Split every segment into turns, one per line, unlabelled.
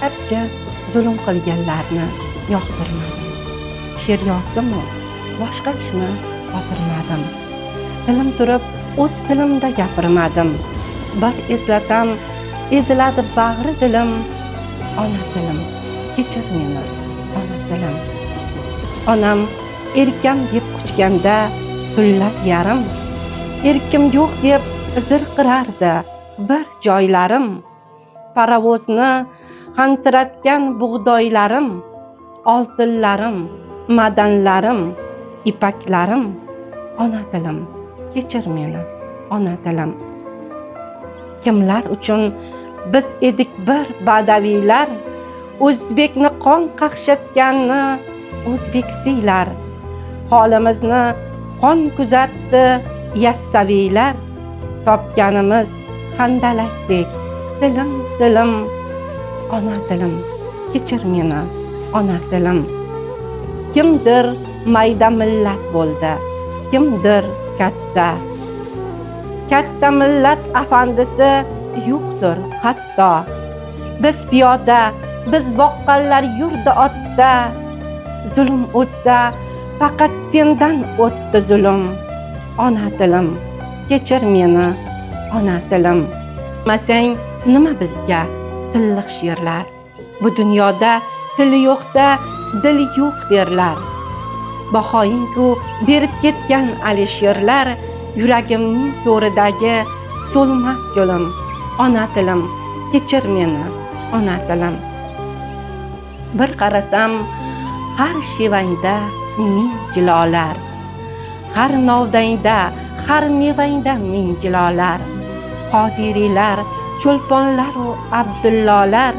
Harcha zulm qilganlarni yoqtirmadim. She'r yozdimu boshqa ishni xotirmadim. Tilim turib o'z tilimda gapirmadim. Bir eslatam, eziladi bag'ri dilim. Ona tilim, kechir meni, ona tilim. Onam erkam deb quchganda tunlab yarim, erkim yo'q deb zirqirardi bir joylarim. Parovozni hansiratgan bug'doylarim, oltinlarim, madanlarim, ipaklarim. Ona tilim, kechir meni, ona tilim. Kimlar uchun biz edik bir badaviylar, o'zbekni qon qaqshatganni o'zbek siylar. Holimizni qon kuzatdi yassaviylar, topganimiz handalakdek dilim dilim. Ona tilim, kechir meni, ona tilim. Kimdir mayda millat bo'ldi, kimdir katta. Katta millat afandisi yo'qdir hatto. Biz piyoda, biz boqqanlar yurdi otda. Zulm o'tsa faqat sendan o'tdi zulm. Ona tilim, kechir meni, ona tilim. Masang nima bizga silliq she'rlar? Bu dunyoda tili yo'qda dili yo'q derlar. Bahoying-ku berib ketgan alisherlar, yuragimning to'ridagi so'lmas gulim. Ona tilim, kechir meni, ona tilim. Bir qarasam har shevangda ming jilolar, har novdangda, har mevangda ming jilolar. Qodiriylar, cho'lponlar va Abdullolar,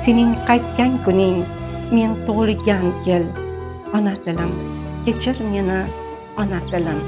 sening qaytgan kuning men tug'ilgan yil. Ona tilim, kechir meni, ona tilim.